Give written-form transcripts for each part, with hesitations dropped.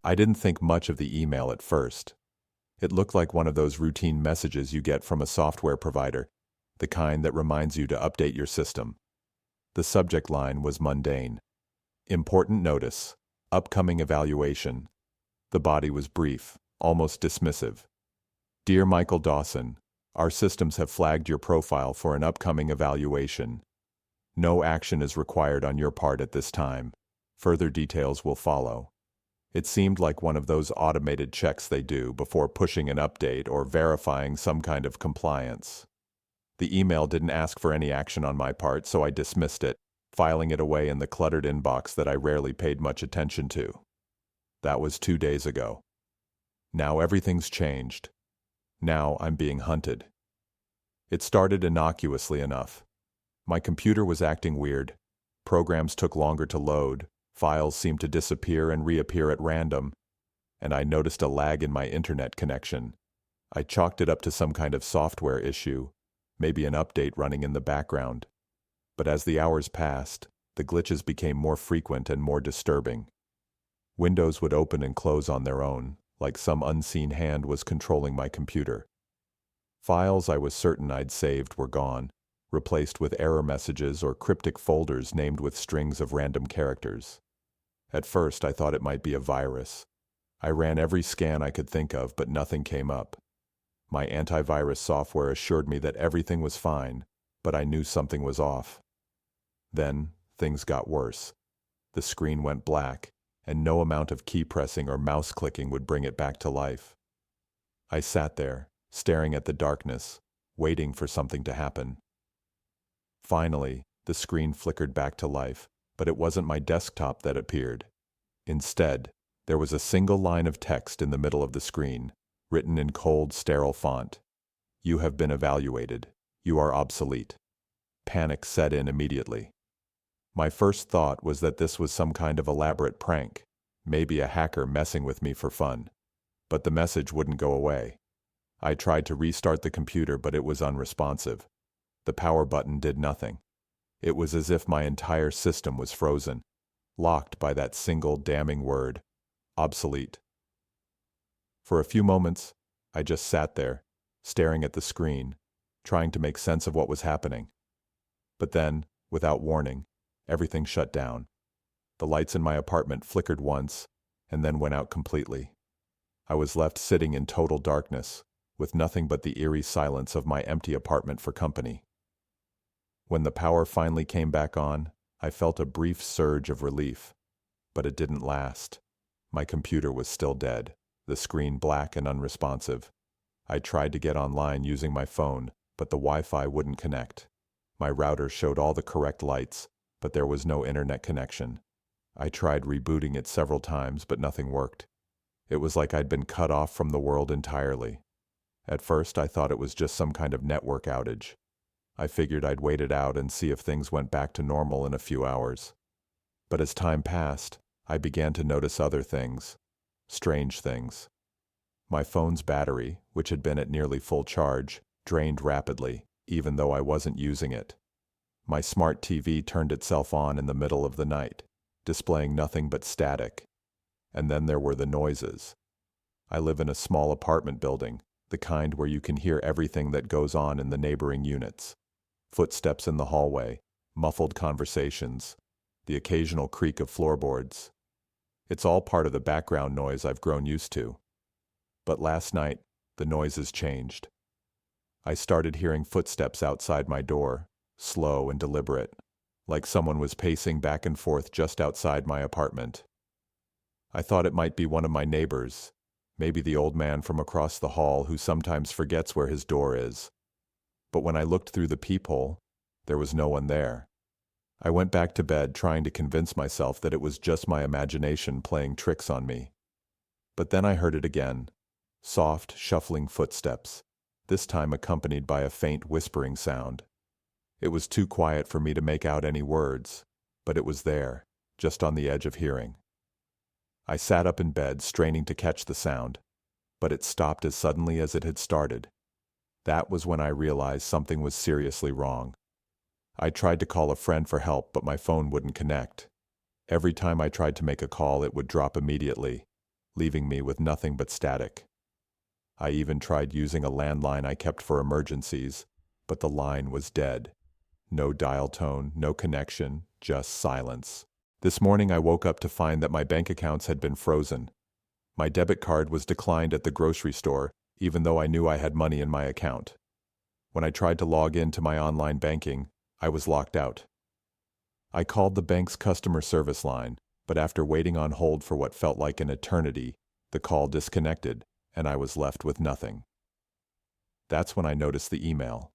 I didn't think much of the email at first. It looked like one of those routine messages you get from a software provider, the kind that reminds you to update your system. The subject line was mundane. Important notice. Upcoming evaluation. The body was brief, almost dismissive. Dear Michael Dawson, our systems have flagged your profile for an upcoming evaluation. No action is required on your part at this time. Further details will follow. It seemed like one of those automated checks they do before pushing an update or verifying some kind of compliance. The email didn't ask for any action on my part, so I dismissed it, filing it away in the cluttered inbox that I rarely paid much attention to. That was 2 days ago. Now everything's changed. Now I'm being hunted. It started innocuously enough. My computer was acting weird. Programs took longer to load, files seemed to disappear and reappear at random, and I noticed a lag in my internet connection. I chalked it up to some kind of software issue, maybe an update running in the background. But as the hours passed, the glitches became more frequent and more disturbing. Windows would open and close on their own, like some unseen hand was controlling my computer. Files I was certain I'd saved were gone, replaced with error messages or cryptic folders named with strings of random characters. At first, I thought it might be a virus. I ran every scan I could think of, but nothing came up. My antivirus software assured me that everything was fine, but I knew something was off. Then, things got worse. The screen went black, and no amount of key pressing or mouse clicking would bring it back to life. I sat there, staring at the darkness, waiting for something to happen. Finally, the screen flickered back to life, but it wasn't my desktop that appeared. Instead, there was a single line of text in the middle of the screen, written in cold, sterile font. You have been evaluated. You are obsolete. Panic set in immediately. My first thought was that this was some kind of elaborate prank, maybe a hacker messing with me for fun. But the message wouldn't go away. I tried to restart the computer, but it was unresponsive. The power button did nothing. It was as if my entire system was frozen, locked by that single damning word, obsolete. For a few moments, I just sat there, staring at the screen, trying to make sense of what was happening. But then, without warning, everything shut down. The lights in my apartment flickered once, and then went out completely. I was left sitting in total darkness, with nothing but the eerie silence of my empty apartment for company. When the power finally came back on, I felt a brief surge of relief. But it didn't last. My computer was still dead, the screen black and unresponsive. I tried to get online using my phone, but the Wi-Fi wouldn't connect. My router showed all the correct lights, but there was no internet connection. I tried rebooting it several times, but nothing worked. It was like I'd been cut off from the world entirely. At first, I thought it was just some kind of network outage. I figured I'd wait it out and see if things went back to normal in a few hours. But as time passed, I began to notice other things. Strange things. My phone's battery, which had been at nearly full charge, drained rapidly, even though I wasn't using it. My smart TV turned itself on in the middle of the night, displaying nothing but static. And then there were the noises. I live in a small apartment building, the kind where you can hear everything that goes on in the neighboring units. Footsteps in the hallway, muffled conversations, the occasional creak of floorboards. It's all part of the background noise I've grown used to. But last night, the noises changed. I started hearing footsteps outside my door, slow and deliberate, like someone was pacing back and forth just outside my apartment. I thought it might be one of my neighbors, maybe the old man from across the hall who sometimes forgets where his door is. But when I looked through the peephole, there was no one there. I went back to bed trying to convince myself that it was just my imagination playing tricks on me. But then I heard it again. Soft, shuffling footsteps, this time accompanied by a faint whispering sound. It was too quiet for me to make out any words, but it was there, just on the edge of hearing. I sat up in bed, straining to catch the sound, but it stopped as suddenly as it had started. That was when I realized something was seriously wrong. I tried to call a friend for help, but my phone wouldn't connect. Every time I tried to make a call, it would drop immediately, leaving me with nothing but static. I even tried using a landline I kept for emergencies, but the line was dead. No dial tone, no connection, just silence. This morning I woke up to find that my bank accounts had been frozen. My debit card was declined at the grocery store, even though I knew I had money in my account. When I tried to log into my online banking, I was locked out. I called the bank's customer service line, but after waiting on hold for what felt like an eternity, the call disconnected, and I was left with nothing. That's when I noticed the email.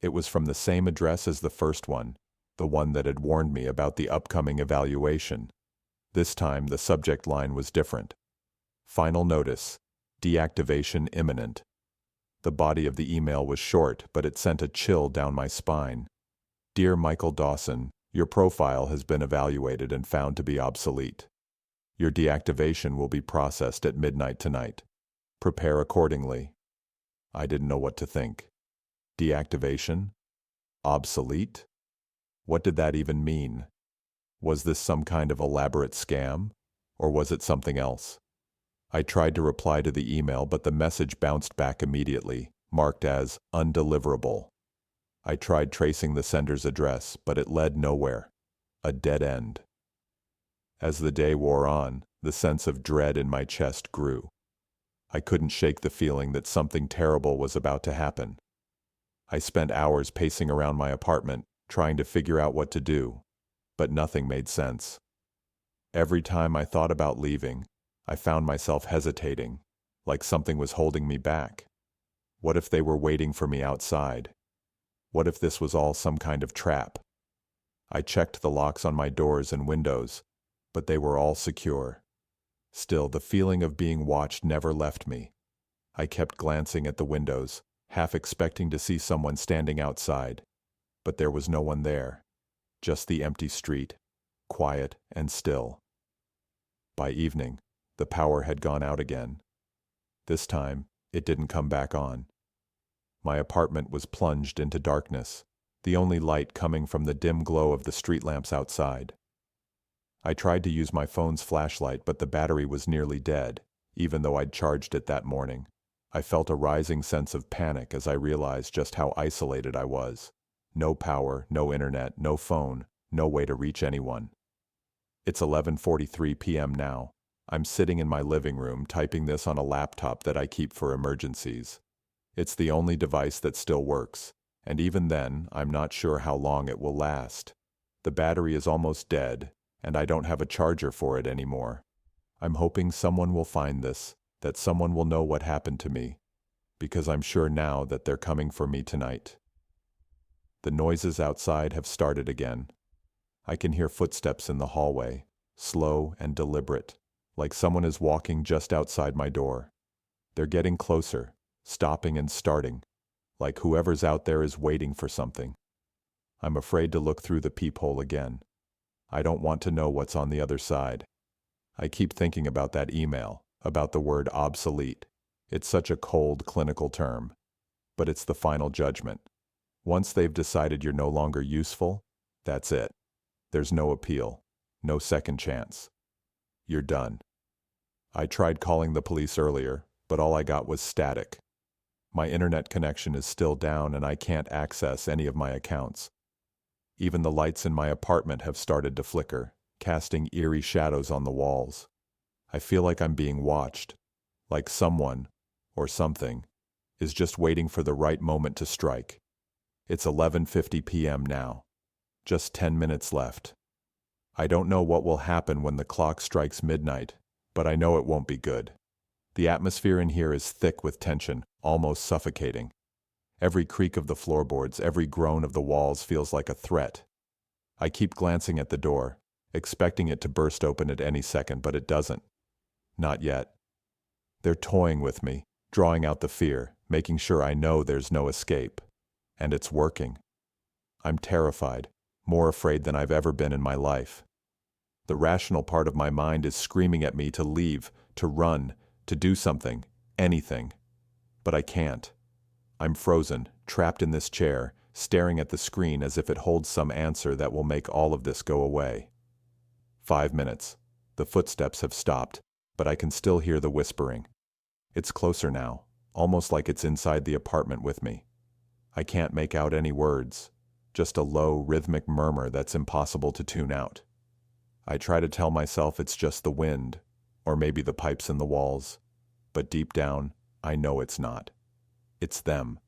It was from the same address as the first one, the one that had warned me about the upcoming evaluation. This time, the subject line was different. Final notice, deactivation imminent. The body of the email was short, but it sent a chill down my spine. Dear Michael Dawson, your profile has been evaluated and found to be obsolete. Your deactivation will be processed at midnight tonight. Prepare accordingly. I didn't know what to think. Deactivation? Obsolete? What did that even mean? Was this some kind of elaborate scam? Or was it something else? I tried to reply to the email, but the message bounced back immediately, marked as undeliverable. I tried tracing the sender's address, but it led nowhere. A dead end. As the day wore on, the sense of dread in my chest grew. I couldn't shake the feeling that something terrible was about to happen. I spent hours pacing around my apartment, trying to figure out what to do, but nothing made sense. Every time I thought about leaving, I found myself hesitating, like something was holding me back. What if they were waiting for me outside? What if this was all some kind of trap? I checked the locks on my doors and windows, but they were all secure. Still, the feeling of being watched never left me. I kept glancing at the windows, half expecting to see someone standing outside, but there was no one there. Just the empty street, quiet and still. By evening, the power had gone out again. This time, it didn't come back on. My apartment was plunged into darkness, the only light coming from the dim glow of the street lamps outside. I tried to use my phone's flashlight, but the battery was nearly dead, even though I'd charged it that morning. I felt a rising sense of panic as I realized just how isolated I was. No power, no internet, no phone, no way to reach anyone. It's 11:43 p.m. now. I'm sitting in my living room typing this on a laptop that I keep for emergencies. It's the only device that still works, and even then, I'm not sure how long it will last. The battery is almost dead, and I don't have a charger for it anymore. I'm hoping someone will find this, that someone will know what happened to me, because I'm sure now that they're coming for me tonight. The noises outside have started again. I can hear footsteps in the hallway, slow and deliberate, like someone is walking just outside my door. They're getting closer, stopping and starting, like whoever's out there is waiting for something. I'm afraid to look through the peephole again. I don't want to know what's on the other side. I keep thinking about that email, about the word obsolete. It's such a cold, clinical term. But it's the final judgment. Once they've decided you're no longer useful, that's it. There's no appeal, no second chance. You're done. I tried calling the police earlier, but all I got was static. My internet connection is still down and I can't access any of my accounts. Even the lights in my apartment have started to flicker, casting eerie shadows on the walls. I feel like I'm being watched, like someone, or something, is just waiting for the right moment to strike. It's 11:50 p.m. now. Just 10 minutes left. I don't know what will happen when the clock strikes midnight, but I know it won't be good. The atmosphere in here is thick with tension, almost suffocating. Every creak of the floorboards, every groan of the walls feels like a threat. I keep glancing at the door, expecting it to burst open at any second, but it doesn't. Not yet. They're toying with me, drawing out the fear, making sure I know there's no escape. And it's working. I'm terrified, more afraid than I've ever been in my life. The rational part of my mind is screaming at me to leave, to run, to do something, anything. But I can't. I'm frozen, trapped in this chair, staring at the screen as if it holds some answer that will make all of this go away. 5 minutes. The footsteps have stopped, but I can still hear the whispering. It's closer now, almost like it's inside the apartment with me. I can't make out any words, just a low, rhythmic murmur that's impossible to tune out. I try to tell myself it's just the wind, or maybe the pipes in the walls, but deep down, I know it's not. It's them.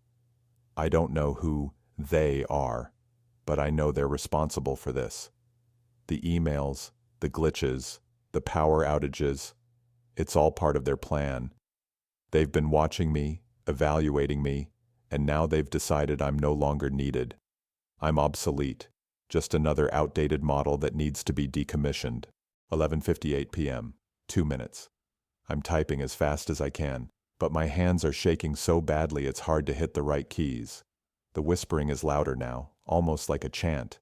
I don't know who they are, but I know they're responsible for this. The emails, the glitches, the power outages, it's all part of their plan. They've been watching me, evaluating me, and now they've decided I'm no longer needed. I'm obsolete, just another outdated model that needs to be decommissioned. 11:58 p.m., 2 minutes. I'm typing as fast as I can, but my hands are shaking so badly it's hard to hit the right keys. The whispering is louder now, almost like a chant.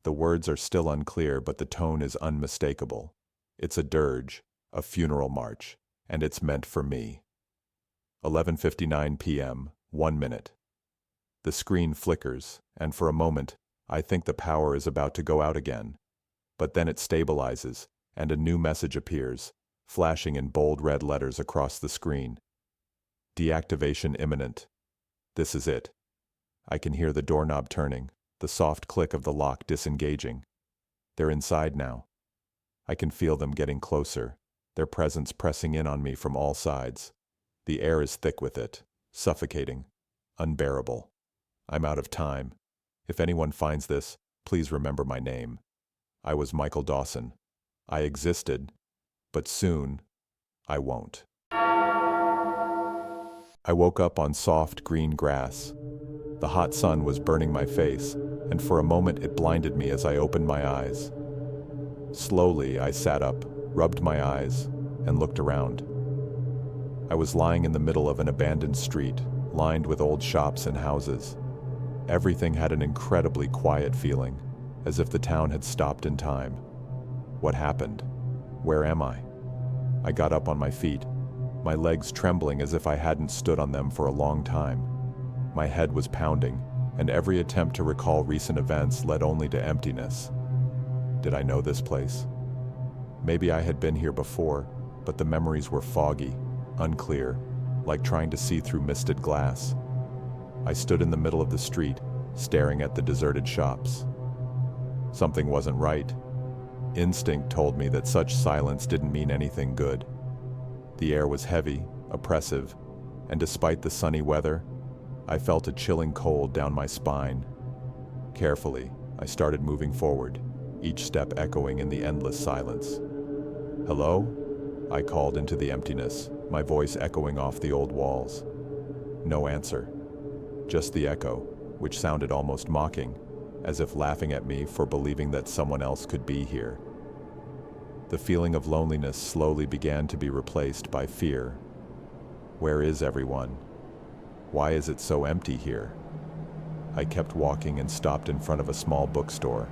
The words are still unclear, but the tone is unmistakable. It's a dirge, a funeral march, and it's meant for me. 11:59 p.m., 1 minute. The screen flickers, and for a moment, I think the power is about to go out again. But then it stabilizes, and a new message appears, flashing in bold red letters across the screen. Deactivation imminent. This is it. I can hear the doorknob turning, the soft click of the lock disengaging. They're inside now. I can feel them getting closer, their presence pressing in on me from all sides. The air is thick with it, suffocating, unbearable. I'm out of time. If anyone finds this, please remember my name. I was Michael Dawson. I existed, but soon, I won't. I woke up on soft green grass. The hot sun was burning my face, and for a moment it blinded me as I opened my eyes. Slowly, I sat up, rubbed my eyes, and looked around. I was lying in the middle of an abandoned street, lined with old shops and houses. Everything had an incredibly quiet feeling, as if the town had stopped in time. What happened? Where am I? I got up on my feet, my legs trembling as if I hadn't stood on them for a long time. My head was pounding, and every attempt to recall recent events led only to emptiness. Did I know this place? Maybe I had been here before, but the memories were foggy, unclear, like trying to see through misted glass. I stood in the middle of the street, staring at the deserted shops. Something wasn't right. Instinct told me that such silence didn't mean anything good. The air was heavy, oppressive, and despite the sunny weather, I felt a chilling cold down my spine. Carefully, I started moving forward, each step echoing in the endless silence. "Hello?" I called into the emptiness, my voice echoing off the old walls. No answer. Just the echo, which sounded almost mocking, as if laughing at me for believing that someone else could be here. The feeling of loneliness slowly began to be replaced by fear. Where is everyone? Why is it so empty here? I kept walking and stopped in front of a small bookstore.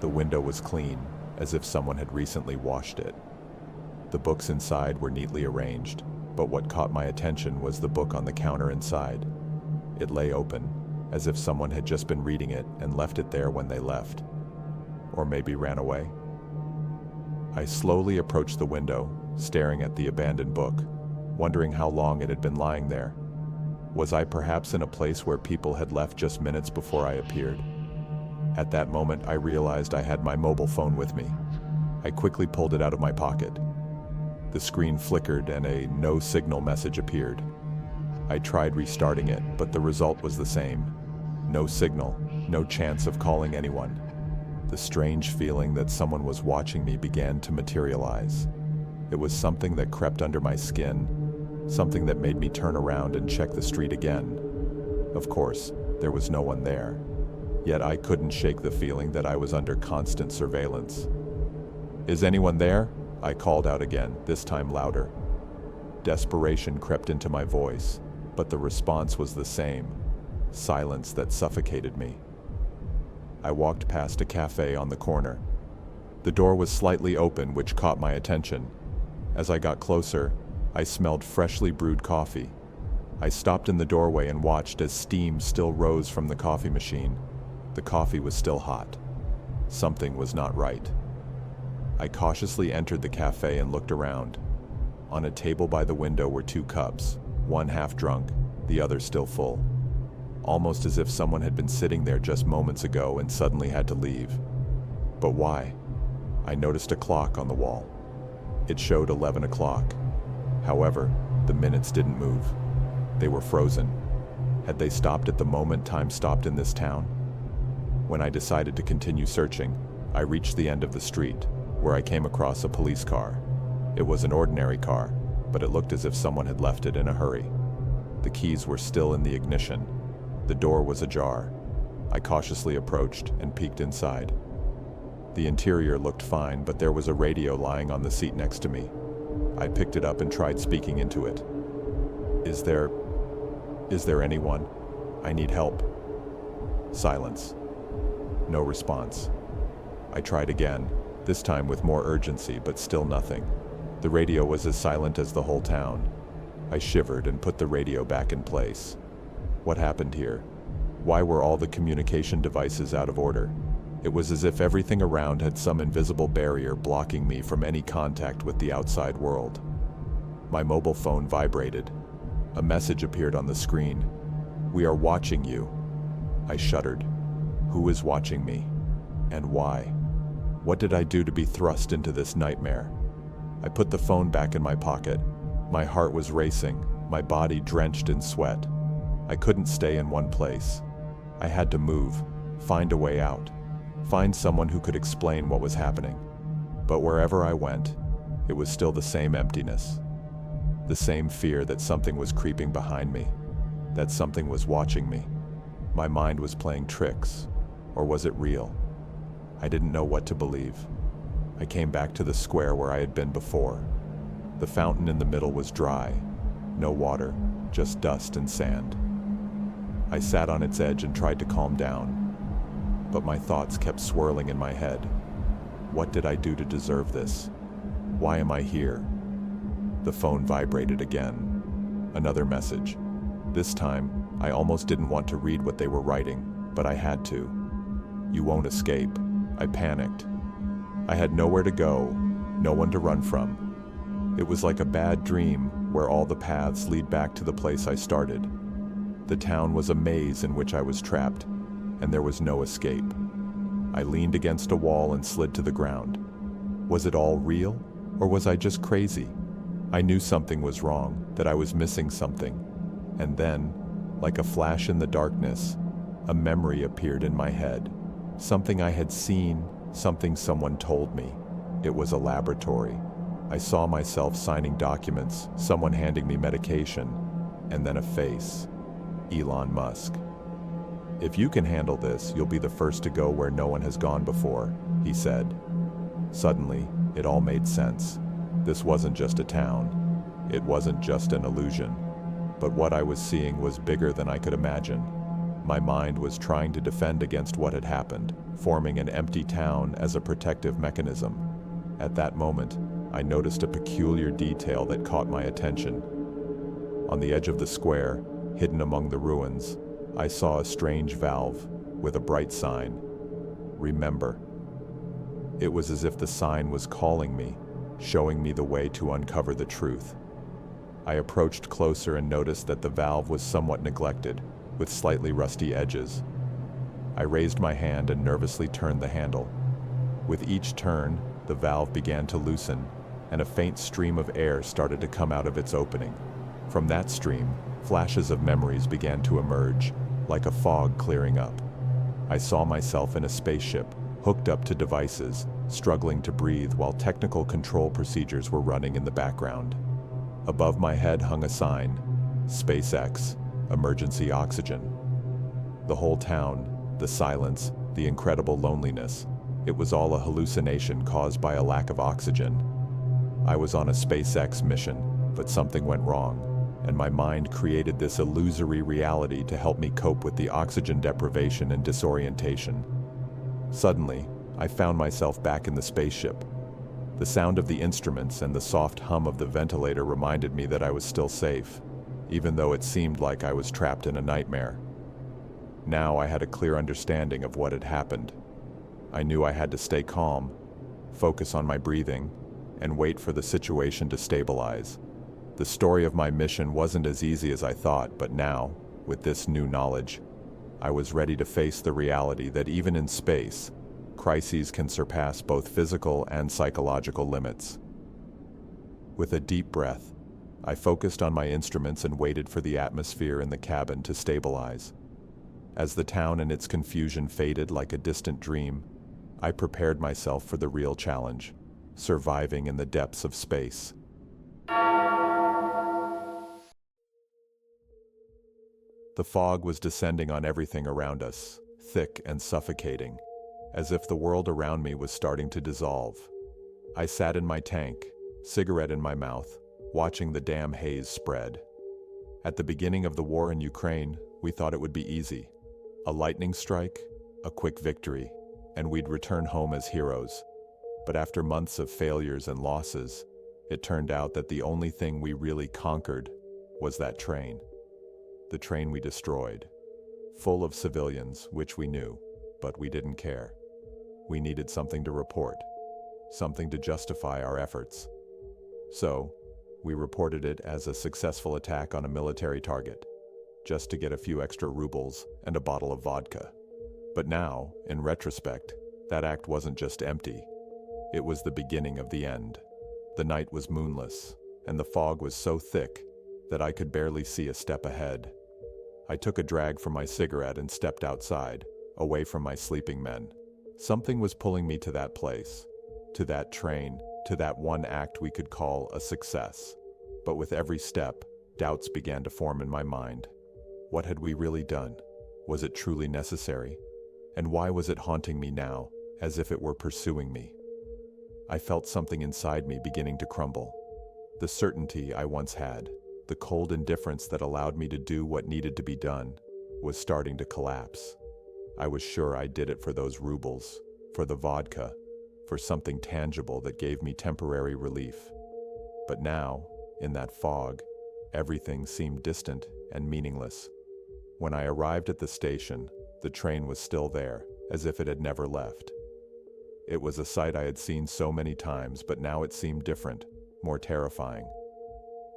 The window was clean, as if someone had recently washed it. The books inside were neatly arranged, but what caught my attention was the book on the counter inside. It lay open, as if someone had just been reading it and left it there when they left. Or maybe ran away. I slowly approached the window, staring at the abandoned book, wondering how long it had been lying there. Was I perhaps in a place where people had left just minutes before I appeared? At that moment, I realized I had my mobile phone with me. I quickly pulled it out of my pocket. The screen flickered and a no signal message appeared. I tried restarting it, but the result was the same. No signal, no chance of calling anyone. The strange feeling that someone was watching me began to materialize. It was something that crept under my skin, something that made me turn around and check the street again. Of course, there was no one there. Yet I couldn't shake the feeling that I was under constant surveillance. "Is anyone there?" I called out again, this time louder. Desperation crept into my voice, but the response was the same, silence that suffocated me. I walked past a cafe on the corner. The door was slightly open, which caught my attention. As I got closer, I smelled freshly brewed coffee. I stopped in the doorway and watched as steam still rose from the coffee machine. The coffee was still hot. Something was not right. I cautiously entered the cafe and looked around. On a table by the window were two cups, one half drunk, the other still full. Almost as if someone had been sitting there just moments ago and suddenly had to leave. But why? I noticed a clock on the wall. It showed 11 o'clock. However, the minutes didn't move. They were frozen. Had they stopped at the moment time stopped in this town? When I decided to continue searching, I reached the end of the street, where I came across a police car. It was an ordinary car, but it looked as if someone had left it in a hurry. The keys were still in the ignition. The door was ajar. I cautiously approached and peeked inside. The interior looked fine, but there was a radio lying on the seat next to me. I picked it up and tried speaking into it. Is there anyone? I need help." Silence. No response. I tried again, this time with more urgency, but still nothing. The radio was as silent as the whole town. I shivered and put the radio back in place. What happened here? Why were all the communication devices out of order? It was as if everything around had some invisible barrier blocking me from any contact with the outside world. My mobile phone vibrated. A message appeared on the screen. "We are watching you." I shuddered. Who is watching me? And why? What did I do to be thrust into this nightmare? I put the phone back in my pocket. My heart was racing, my body drenched in sweat. I couldn't stay in one place. I had to move, find a way out, find someone who could explain what was happening. But wherever I went, it was still the same emptiness. The same fear that something was creeping behind me, that something was watching me. My mind was playing tricks, or was it real? I didn't know what to believe. I came back to the square where I had been before. The fountain in the middle was dry, no water, just dust and sand. I sat on its edge and tried to calm down, but my thoughts kept swirling in my head. What did I do to deserve this? Why am I here? The phone vibrated again. Another message. This time, I almost didn't want to read what they were writing, but I had to. "You won't escape." I panicked. I had nowhere to go, no one to run from. It was like a bad dream where all the paths lead back to the place I started. The town was a maze in which I was trapped, and there was no escape. I leaned against a wall and slid to the ground. Was it all real, or was I just crazy? I knew something was wrong, that I was missing something. And then, like a flash in the darkness, a memory appeared in my head. Something I had seen, something someone told me. It was a laboratory. I saw myself signing documents, someone handing me medication, and then a face. Elon Musk. "If you can handle this, you'll be the first to go where no one has gone before," he said. Suddenly, it all made sense. This wasn't just a town. It wasn't just an illusion. But what I was seeing was bigger than I could imagine. My mind was trying to defend against what had happened, forming an empty town as a protective mechanism. At that moment, I noticed a peculiar detail that caught my attention. On the edge of the square, hidden among the ruins, I saw a strange valve with a bright sign. "Remember." It was as if the sign was calling me, showing me the way to uncover the truth. I approached closer and noticed that the valve was somewhat neglected, with slightly rusty edges. I raised my hand and nervously turned the handle. With each turn, the valve began to loosen, and a faint stream of air started to come out of its opening. From that stream, flashes of memories began to emerge, like a fog clearing up. I saw myself in a spaceship, hooked up to devices, struggling to breathe while technical control procedures were running in the background. Above my head hung a sign, SpaceX, emergency oxygen. The whole town, the silence, the incredible loneliness, it was all a hallucination caused by a lack of oxygen. I was on a SpaceX mission, but something went wrong, and my mind created this illusory reality to help me cope with the oxygen deprivation and disorientation. Suddenly, I found myself back in the spaceship. The sound of the instruments and the soft hum of the ventilator reminded me that I was still safe, even though it seemed like I was trapped in a nightmare. Now I had a clear understanding of what had happened. I knew I had to stay calm, focus on my breathing, and wait for the situation to stabilize. The story of my mission wasn't as easy as I thought, but now, with this new knowledge, I was ready to face the reality that even in space, crises can surpass both physical and psychological limits. With a deep breath, I focused on my instruments and waited for the atmosphere in the cabin to stabilize. As the town and its confusion faded like a distant dream, I prepared myself for the real challenge, surviving in the depths of space. The fog was descending on everything around us, thick and suffocating, as if the world around me was starting to dissolve. I sat in my tank, cigarette in my mouth, watching the damn haze spread. At the beginning of the war in Ukraine, we thought it would be easy. A lightning strike, a quick victory, and we'd return home as heroes. But after months of failures and losses, it turned out that the only thing we really conquered was that train. The train we destroyed, full of civilians, which we knew, but we didn't care. We needed something to report, something to justify our efforts. So, we reported it as a successful attack on a military target, just to get a few extra rubles and a bottle of vodka. But now, in retrospect, that act wasn't just empty. It was the beginning of the end. The night was moonless, and the fog was so thick that I could barely see a step ahead. I took a drag from my cigarette and stepped outside, away from my sleeping men. Something was pulling me to that place, to that train, to that one act we could call a success. But with every step, doubts began to form in my mind. What had we really done? Was it truly necessary? And why was it haunting me now, as if it were pursuing me? I felt something inside me beginning to crumble. The certainty I once had, the cold indifference that allowed me to do what needed to be done, was starting to collapse. I was sure I did it for those rubles, for the vodka, for something tangible that gave me temporary relief. But now, in that fog, everything seemed distant and meaningless. When I arrived at the station, the train was still there, as if it had never left. It was a sight I had seen so many times, but now it seemed different, more terrifying.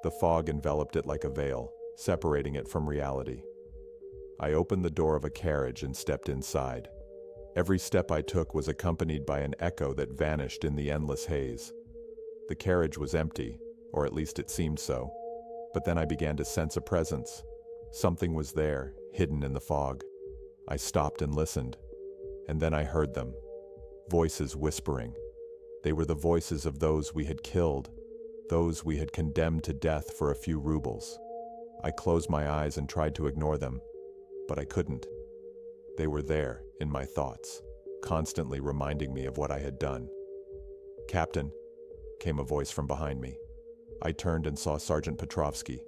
The fog enveloped it like a veil, separating it from reality. I opened the door of a carriage and stepped inside. Every step I took was accompanied by an echo that vanished in the endless haze. The carriage was empty, or at least it seemed so. But then I began to sense a presence. Something was there, hidden in the fog. I stopped and listened, and then I heard them. Voices whispering. They were the voices of those we had killed, those we had condemned to death for a few rubles. I closed my eyes and tried to ignore them, but I couldn't. They were there, in my thoughts, constantly reminding me of what I had done. "Captain," came a voice from behind me. I turned and saw Sergeant Petrovsky.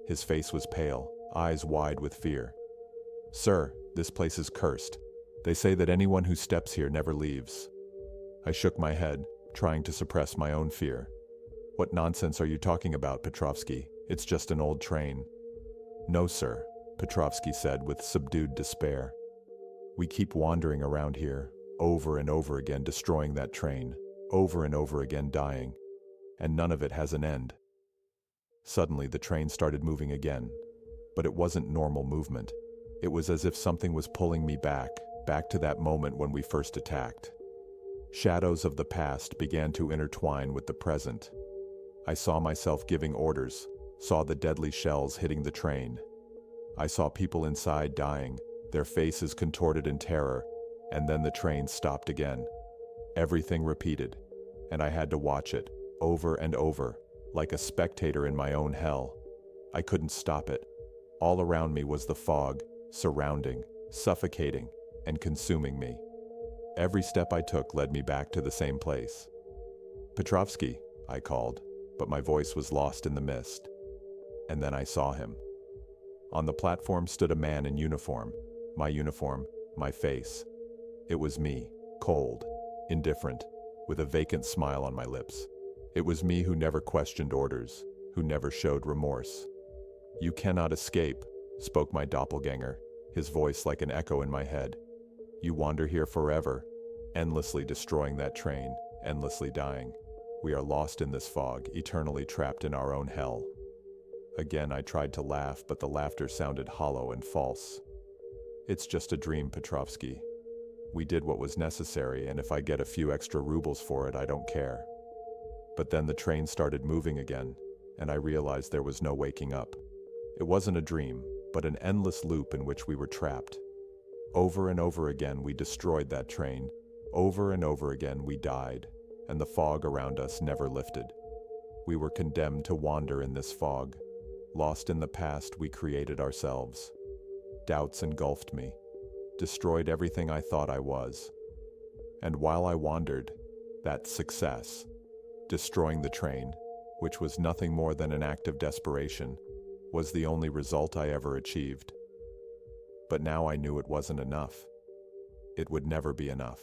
His face was pale, eyes wide with fear. "Sir, this place is cursed. They say that anyone who steps here never leaves." I shook my head, trying to suppress my own fear. "What nonsense are you talking about, Petrovsky? It's just an old train." "No, sir," Petrovsky said with subdued despair. "We keep wandering around here, over and over again destroying that train, over and over again dying, and none of it has an end." Suddenly the train started moving again, but it wasn't normal movement. It was as if something was pulling me back to that moment when we first attacked. Shadows of the past began to intertwine with the present. I saw myself giving orders, saw the deadly shells hitting the train. I saw people inside dying, their faces contorted in terror, and then the train stopped again. Everything repeated, and I had to watch it, over and over, like a spectator in my own hell. I couldn't stop it. All around me was the fog, surrounding, suffocating, and consuming me. Every step I took led me back to the same place. "Petrovsky," I called, but my voice was lost in the mist. And then I saw him. On the platform stood a man in uniform, my face. It was me, cold, indifferent, with a vacant smile on my lips. It was me who never questioned orders, who never showed remorse. "You cannot escape," spoke my doppelganger, his voice like an echo in my head. "You wander here forever, endlessly destroying that train, endlessly dying. We are lost in this fog, eternally trapped in our own hell. Again, I tried to laugh, but the laughter sounded hollow and false. It's just a dream, Petrovsky. We did what was necessary, and if I get a few extra rubles for it, I don't care. But then the train started moving again, and I realized there was no waking up. It wasn't a dream, but an endless loop in which we were trapped. Over and over again, we destroyed that train. Over and over again, we died, and the fog around us never lifted. We were condemned to wander in this fog. Lost in the past we created ourselves. Doubts engulfed me, destroyed everything I thought I was. And while I wandered, that success, destroying the train, which was nothing more than an act of desperation, was the only result I ever achieved. But now I knew it wasn't enough. It would never be enough.